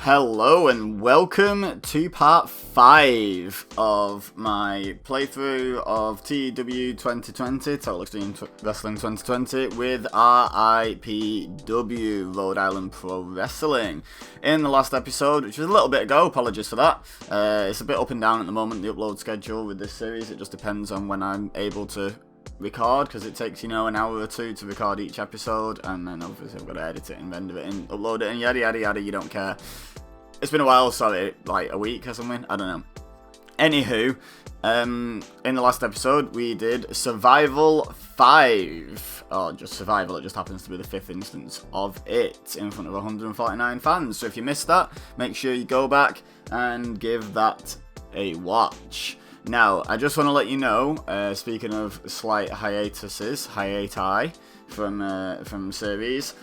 Hello and welcome to part 5 of my playthrough of TEW 2020, Total Extreme Wrestling 2020, with RIPW, Rhode Island Pro Wrestling. In the last episode, which was a little bit ago, apologies for that, it's a bit up and down at the moment, the upload schedule with this series. It just depends on when I'm able to record, because it takes, an hour or two to record each episode, and then obviously I've got to edit it and render it and upload it and yada yada yada, you don't care. It's been a while, sorry, like a week or something, I don't know. Anywho, in the last episode we did Survival 5, or just Survival, it just happens to be the 5th instance of it, in front of 149 fans, so if you missed that, make sure you go back and give that a watch. Now, I just want to let you know, speaking of slight hiati from series,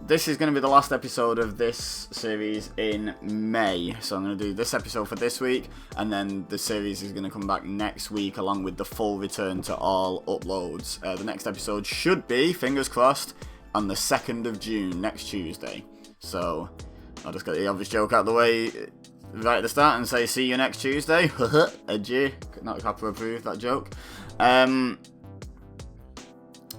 this is going to be the last episode of this series in May. So I'm going to do this episode for this week, and then the series is going to come back next week along with the full return to all uploads. The next episode should be, fingers crossed, on the 2nd of June, next Tuesday. So I'll just get the obvious joke out of the way right at the start and say see you next Tuesday. Edgy, not copper approved that joke. And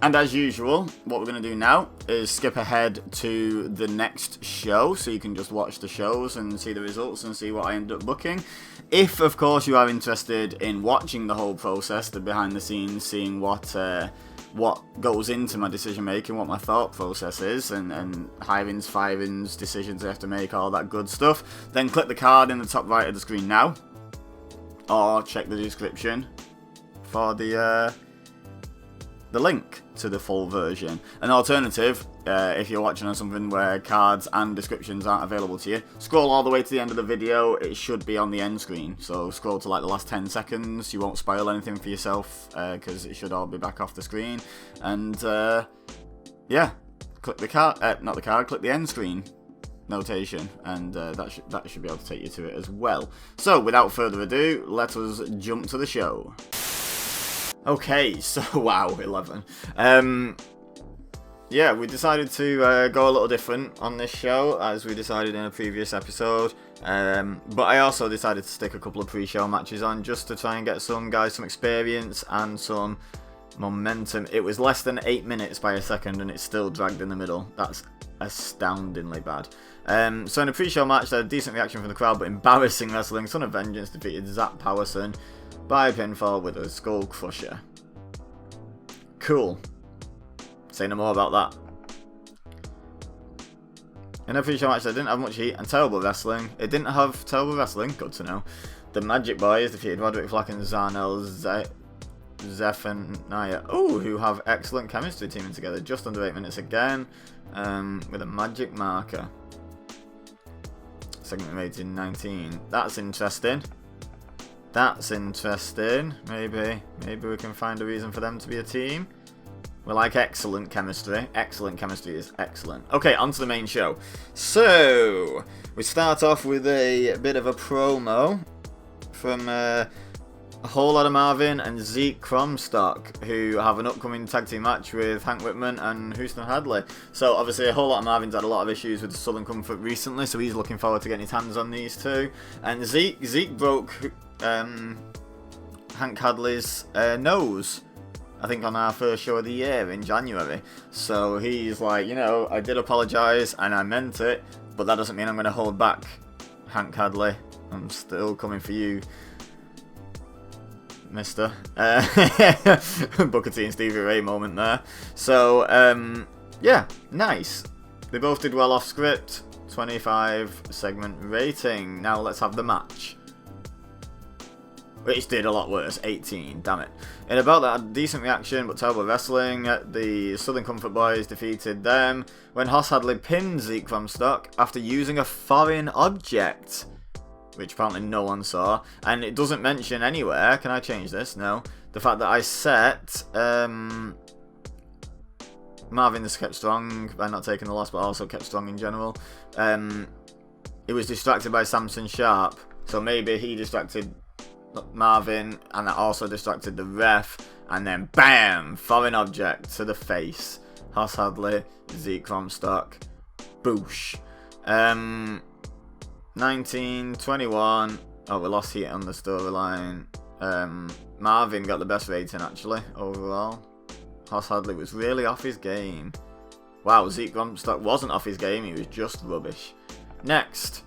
as usual, what we're going to do now is skip ahead to the next show, so you can just watch the shows and see the results and see what I end up booking. If, of course, you are interested in watching the whole process, the behind the scenes, seeing what goes into my decision making, what my thought process is, and hirings, firings, decisions I have to make, all that good stuff, then click the card in the top right of the screen now, or check the description for the link to the full version. An alternative, if you're watching on something where cards and descriptions aren't available to you, scroll all the way to the end of the video. It should be on the end screen, so scroll to like the last 10 seconds. You won't spoil anything for yourself, because it should all be back off the screen. And yeah, click the card, not the card, click the end screen notation, and that should be able to take you to it as well. So without further ado, let us jump to the show. Okay, so wow, 11. Yeah, we decided to go a little different on this show, as we decided in a previous episode. But I also decided to stick a couple of pre-show matches on, just to try and get some guys some experience and some momentum. It was less than 8 minutes by a second, and it still dragged in the middle. That's astoundingly bad. So in a pre-show match, there had a decent reaction from the crowd, but embarrassing wrestling. Son of Vengeance defeated Zach Powerson by pinfall with a skull crusher. Cool. Say no more about that. In a pre-show match, they didn't have much heat and terrible wrestling. It didn't have terrible wrestling, good to know. The Magic Boys defeated Roderick Flack and Zarnell Zephaniah, who have excellent chemistry teaming together. Just under 8 minutes again, with a magic marker. Segment rated 19. That's interesting. That's interesting. Maybe we can find a reason for them to be a team. We like excellent chemistry. Excellent chemistry is excellent. Okay, on to the main show. So, we start off with a bit of a promo from a whole lot of Marvin and Zeke Cromstock, who have an upcoming tag team match with Hank Whitman and Houston Hadley. So obviously a whole lot of Marvin's had a lot of issues with Southern Comfort recently, so he's looking forward to getting his hands on these two. And Zeke broke Hank Hadley's nose, I think, on our first show of the year in January. So he's like, I did apologise and I meant it, but that doesn't mean I'm going to hold back, Hank Hadley. I'm still coming for you, mister. Booker T and Stevie Ray moment there. So, yeah, nice. They both did well off script. 25 segment rating. Now let's have the match, which did a lot worse. 18, damn it. In about that, decent reaction, but terrible wrestling. The Southern Comfort Boys defeated them when Hoss Hadley pinned Zeke Cromstock after using a foreign object, which apparently no one saw. And it doesn't mention anywhere, can I change this? No. The fact that I set Marvin just kept strong by not taking the loss, but also kept strong in general. He was distracted by Samson Sharp, so maybe he distracted Marvin, and that also distracted the ref, and then BAM! Foreign object to the face. Hoss Hadley, Zeke Cromstock, boosh. 1921. Oh, we lost heat on the storyline. Marvin got the best rating actually overall. Hoss Hadley was really off his game. Wow, Zeke Gromstock wasn't off his game, he was just rubbish. Next,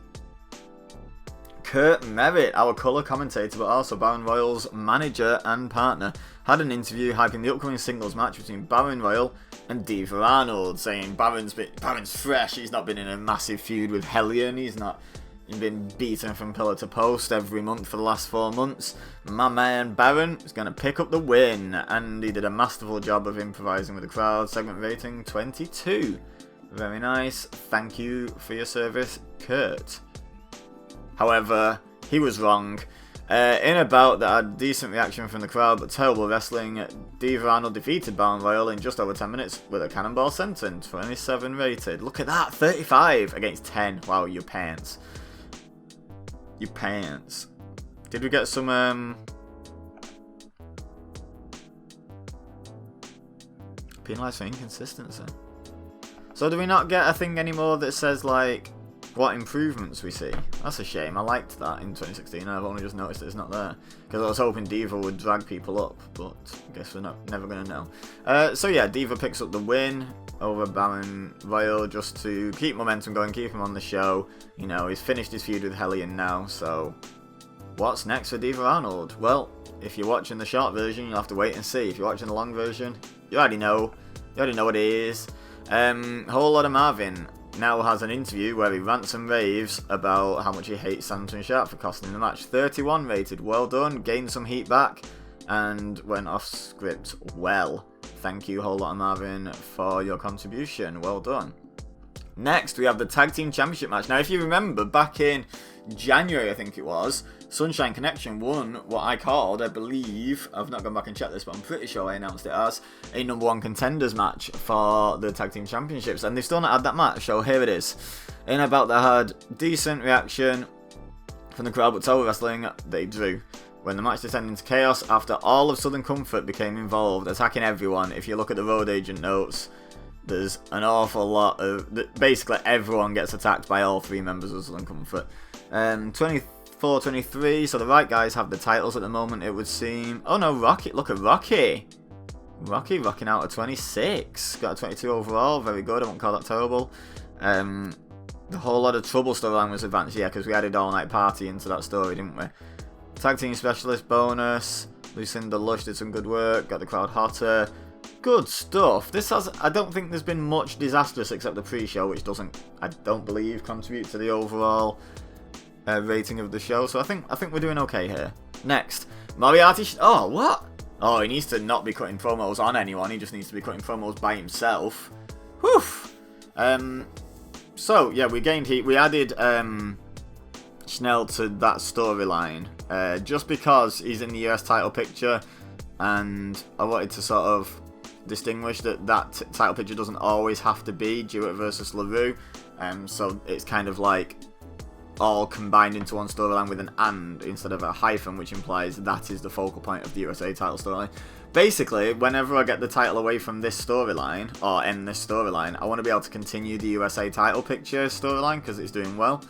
Kurt Merritt, our colour commentator but also Baron Royal's manager and partner, had an interview hyping the upcoming singles match between Baron Royal and Diva Arnold, saying Baron's fresh, he's not been in a massive feud with Hellion, he's not been beaten from pillar to post every month for the last 4 months. My man Baron is going to pick up the win, and he did a masterful job of improvising with the crowd. Segment rating 22. Very nice. Thank you for your service, Kurt. However, he was wrong. In a bout that had decent reaction from the crowd but terrible wrestling, Diva Arnold defeated Baron Royal in just over 10 minutes with a cannonball sentence. 27 rated. Look at that, 35 against 10. Wow, your pants. Your pants. Did we get some penalised for inconsistency? So do we not get a thing anymore that says like what improvements we see? That's a shame. I liked that in 2016 and I've only just noticed it's not there. Because I was hoping Diva would drag people up, but I guess we're never going to know. So yeah, Diva picks up the win over Baron Royal just to keep momentum going, keep him on the show. You know, he's finished his feud with Hellion now, so what's next for Diva Arnold? Well, if you're watching the short version, you'll have to wait and see. If you're watching the long version, you already know. You already know what it is. Whole Lot of Marvin now has an interview where he rants and raves about how much he hates Samson Sharp for costing him the match. 31 rated, well done, gained some heat back, and went off script well. Thank you, Whole Lot of Marvin, for your contribution, well done. Next, we have the Tag Team Championship match. Now, if you remember, back in January, I think it was, Sunshine Connection won what I called, I believe, I've not gone back and checked this, but I'm pretty sure I announced it as a #1 contenders match for the Tag Team Championships, and they've still not had that match, so here it is. In a bout that had decent reaction from the crowd, but total wrestling, they drew. When the match descended into chaos after all of Southern Comfort became involved, attacking everyone. If you look at the Road Agent notes, there's an awful lot of... Basically, everyone gets attacked by all 3 members of Southern Comfort. 24-23, so the right guys have the titles at the moment, it would seem. Oh no, Rocky, look at Rocky. Rocky rocking out a 26. Got a 22 overall, very good, I won't call that terrible. The Whole Lot of Trouble storyline was advanced, yeah, because we added All Night Party into that story, didn't we? Tag Team Specialist bonus. Lucinda Lush did some good work, got the crowd hotter. Good stuff. This has, I don't think there's been much disastrous except the pre-show, which doesn't, I don't believe, contribute to the overall rating of the show. So I think we're doing okay here. Next, Moriarty. Oh, what? Oh, he needs to not be cutting promos on anyone. He just needs to be cutting promos by himself. Whew. So yeah, we gained heat. We added Schnell to that storyline just because he's in the US title picture, and I wanted to sort of distinguish that title picture doesn't always have to be Jewett versus LaRue, so it's kind of like all combined into one storyline with an and instead of a hyphen, which implies that is the focal point of the USA title storyline. Basically, whenever I get the title away from this storyline, or end this storyline, I want to be able to continue the USA title picture storyline because it's doing well.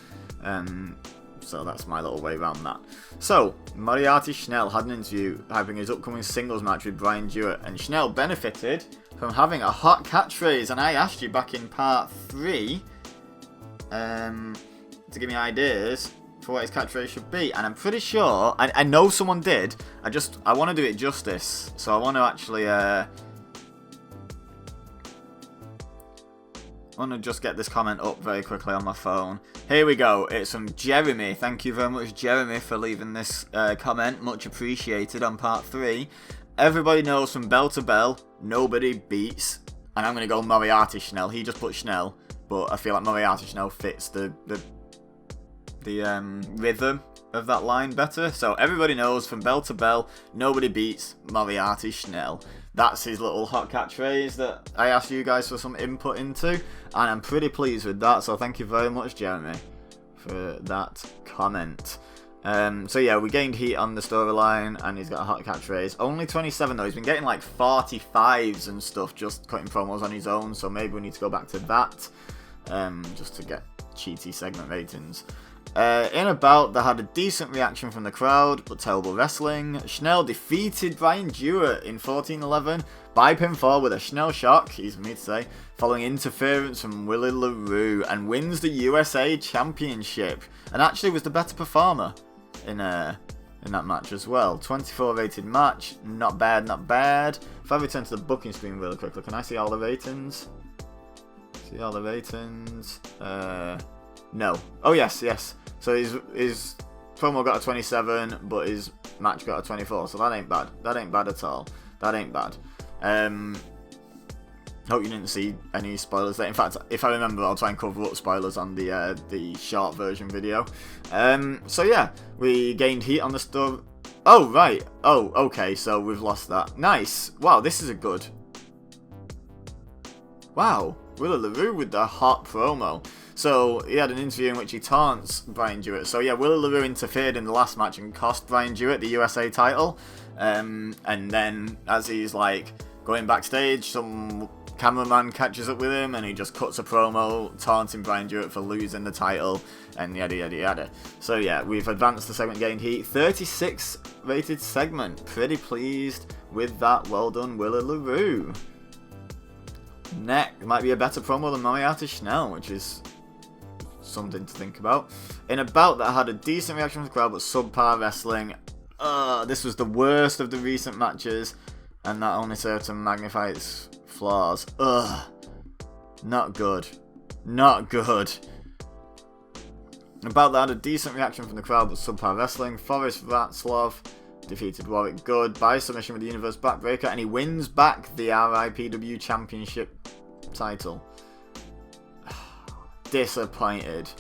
So that's my little way around that. So, Moriarty Schnell had an interview hyping his upcoming singles match with Brian Jewett, and Schnell benefited from having a hot catchphrase, and I asked you back in part 3 to give me ideas for what his catchphrase should be, and I'm pretty sure, I know someone did, I want to do it justice, so I want to actually, I want to just get this comment up very quickly on my phone. Here we go. It's from Jeremy. Thank you very much, Jeremy, for leaving this comment. Much appreciated on part 3. Everybody knows from bell to bell, nobody beats. And I'm going to go Moriarty Schnell. He just put Schnell, but I feel like Moriarty Schnell fits the rhythm of that line better. So everybody knows from bell to bell, nobody beats Moriarty Schnell. That's his little hot catchphrase that I asked you guys for some input into, and I'm pretty pleased with that, so thank you very much, Jeremy, for that comment. So yeah, we gained heat on the storyline, and he's got a hot catchphrase. Only 27 though, he's been getting like 45s and stuff just cutting promos on his own, so maybe we need to go back to that, just to get cheaty segment ratings. In a bout that had a decent reaction from the crowd, but terrible wrestling, Schnell defeated Brian Dewitt in 14-11 by pinfall with a Schnell shock, easy for me to say, following interference from Willie LaRue, and wins the USA Championship, and actually was the better performer in that match as well. 24 rated match, not bad, not bad. If I return to the booking screen really quickly, can I see all the ratings? See all the ratings? No. Oh yes, yes. So his promo got a 27, but his match got a 24. So that ain't bad. That ain't bad at all. That ain't bad. Hope you didn't see any spoilers there. In fact, if I remember, I'll try and cover up spoilers on the short version video. So yeah, we gained heat on the stuff. Oh right. Oh okay. So we've lost that. Nice. Wow, this is a good. Wow, Willie LaRue with the hot promo. So he had an interview in which he taunts Brian Dewitt. So yeah, Willie LaRue interfered in the last match and cost Brian Dewitt the USA title. And then as he's like going backstage, some cameraman catches up with him and he just cuts a promo taunting Brian Dewitt for losing the title and yada yada yada. So yeah, we've advanced the segment, gained heat. 36 rated segment. Pretty pleased with that. Well done, Willie LaRue. Next, might be a better promo than Moriarty Schnell, which is something to think about. In a bout that had a decent reaction from the crowd but subpar wrestling, this was the worst of the recent matches, and that only served to magnify its flaws. Not good. Not good. In a bout that had a decent reaction from the crowd but subpar wrestling, Forrest Ratzlaff defeated Warwick Good by submission with the Universe Backbreaker, and he wins back the RIPW Championship title. Disappointed.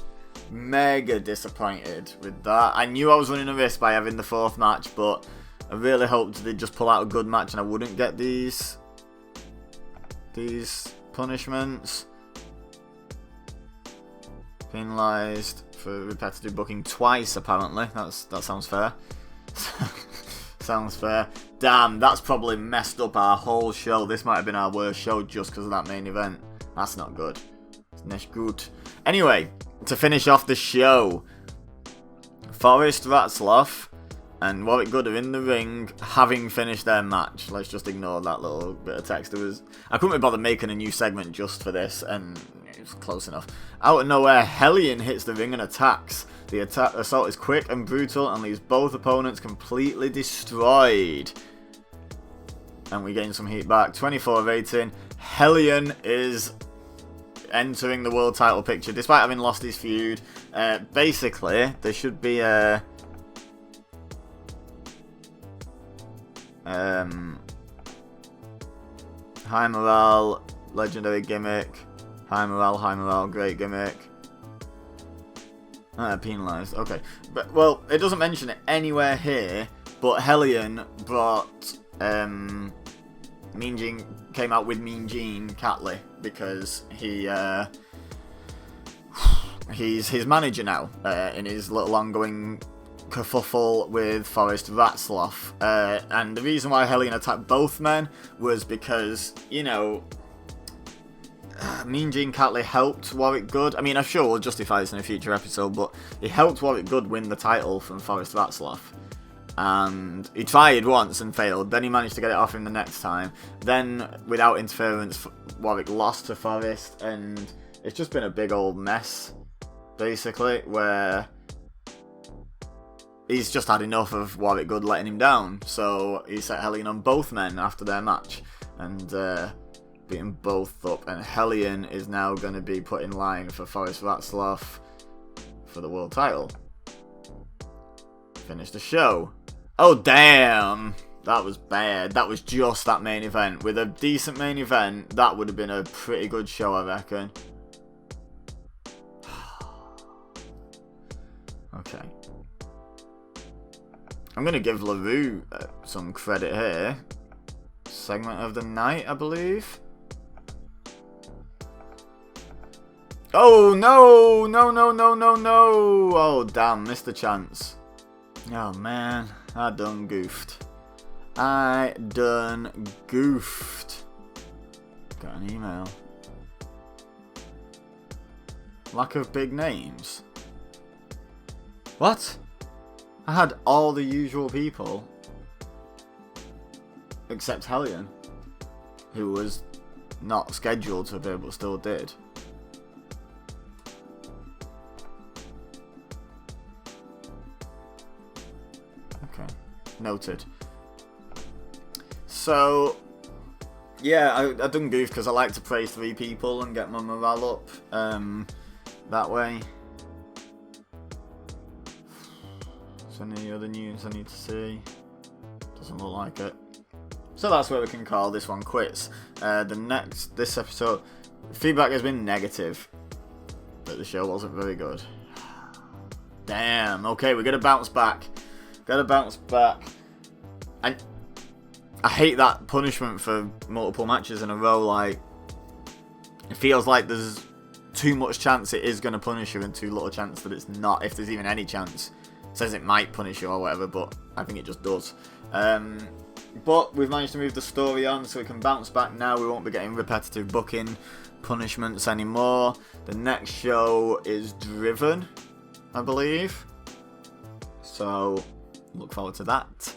Mega disappointed with that. I knew I was running a risk by having the fourth match, but I really hoped they'd just pull out a good match and I wouldn't get these punishments. Penalised for repetitive booking twice, apparently. That sounds fair. Sounds fair. Damn, that's probably messed up our whole show. This might have been our worst show just because of that main event. That's not good. It's not good. Anyway, to finish off the show, Forrest Ratzlaff and Warwick Good are in the ring, having finished their match. Let's just ignore that little bit of text. I couldn't be bothered making a new segment just for this, and it was close enough. Out of nowhere, Hellion hits the ring and attacks. The assault is quick and brutal and leaves both opponents completely destroyed. And we gain some heat back. 24 rating. Hellion is entering the world title picture despite having lost his feud. Basically, there should be a high morale, legendary gimmick. High morale, great gimmick. Penalised. Okay. But, well, it doesn't mention it anywhere here, but Hellion brought Mean Gene, came out with Mean Gene Catley because he's his manager now in his little ongoing kerfuffle with Forrest Ratzlaff. And the reason why Hellion attacked both men was because, you know, Mean Gene Catley helped Warwick Good. I mean, I'm sure we'll justify this in a future episode, but he helped Warwick Good win the title from Forrest Ratzlaff. And he tried once and failed. Then he managed to get it off him the next time. Then, without interference, Warwick lost to Forrest, and it's just been a big old mess, basically, where he's just had enough of Warwick Good letting him down. So he set Hellion on both men after their match, and beating both up, and Hellion is now going to be put in line for Forrest Ratzlaff for the world title. Finish the show. Oh damn, that was bad. That was just that main event. With a decent main event, that would have been a pretty good show, I reckon. Okay, I'm going to give LaRue some credit here. Segment of the night, I believe. Oh, no! No, no, no, no, no! Oh, damn, missed the chance. Oh, man. I done goofed. I done goofed. Got an email. Lack of big names. What? I had all the usual people. Except Hellion. Who was not scheduled to be, but still did. Okay. Noted. So, yeah, I done goof because I like to praise 3 people and get my morale up that way. Is there any other news I need to see? Doesn't look like it. So that's where we can call this one quits. This episode, feedback has been negative. That the show wasn't very good. Damn, okay, we're gonna bounce back. I hate that punishment for multiple matches in a row. Like, it feels like there's too much chance it is going to punish you and too little chance that it's not, if there's even any chance. It says it might punish you or whatever, but I think it just does. But we've managed to move the story on so we can bounce back now. We won't be getting repetitive booking punishments anymore. The next show is Driven, I believe. So, look forward to that.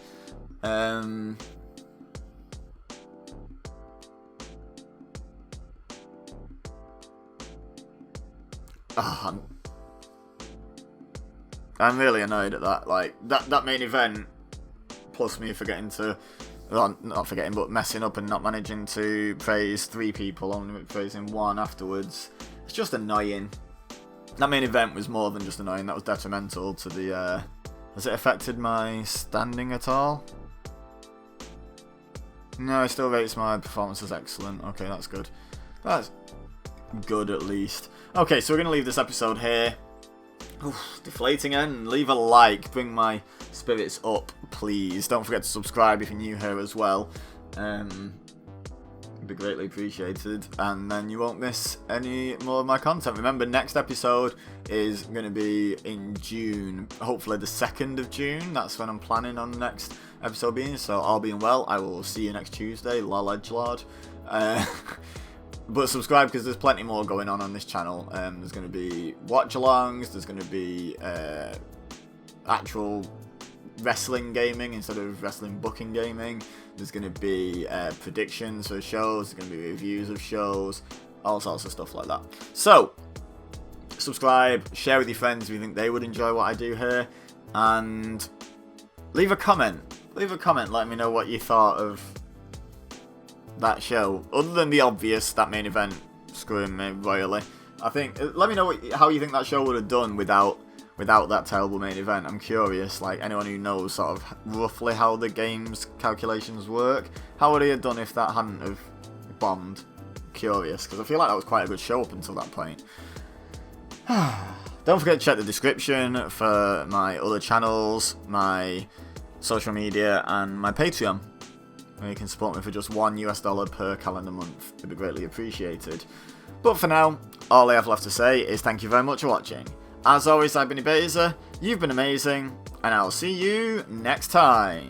Oh, I'm really annoyed at that. Like, that main event, plus me forgetting to, well, not forgetting, but messing up and not managing to praise 3 people, only praising 1 afterwards. It's just annoying. That main event was more than just annoying. That was detrimental to the, has it affected my standing at all? No, it still rates my performance as excellent. Okay, that's good. That's good at least. Okay, so we're going to leave this episode here. Oof, deflating end. Leave a like. Bring my spirits up, please. Don't forget to subscribe if you're new here as well. It'd be greatly appreciated. And then you won't miss any more of my content. Remember, next episode is going to be in June. Hopefully the 2nd of June. That's when I'm planning on the next episode being. So all being well, I will see you next Tuesday. Lol edgelord. But subscribe because there's plenty more going on this channel. There's going to be watch-alongs, there's going to be actual wrestling gaming instead of wrestling booking gaming. There's going to be predictions for shows, there's going to be reviews of shows, all sorts of stuff like that. So, subscribe, share with your friends if you think they would enjoy what I do here, and leave a comment. Let me know what you thought of that show, other than the obvious, that main event screwing me royally. I think, let me know how you think that show would have done without that terrible main event. I'm curious, like, anyone who knows sort of roughly how the game's calculations work, how would he have done if that hadn't have bombed? Curious, because I feel like that was quite a good show up until that point. Don't forget to check the description for my other channels, my social media, and my Patreon, where you can support me for just $1 per calendar month. It'd be greatly appreciated. But for now, all I have left to say is thank you very much for watching. As always, I've been EBEZA, you've been amazing, and I'll see you next time.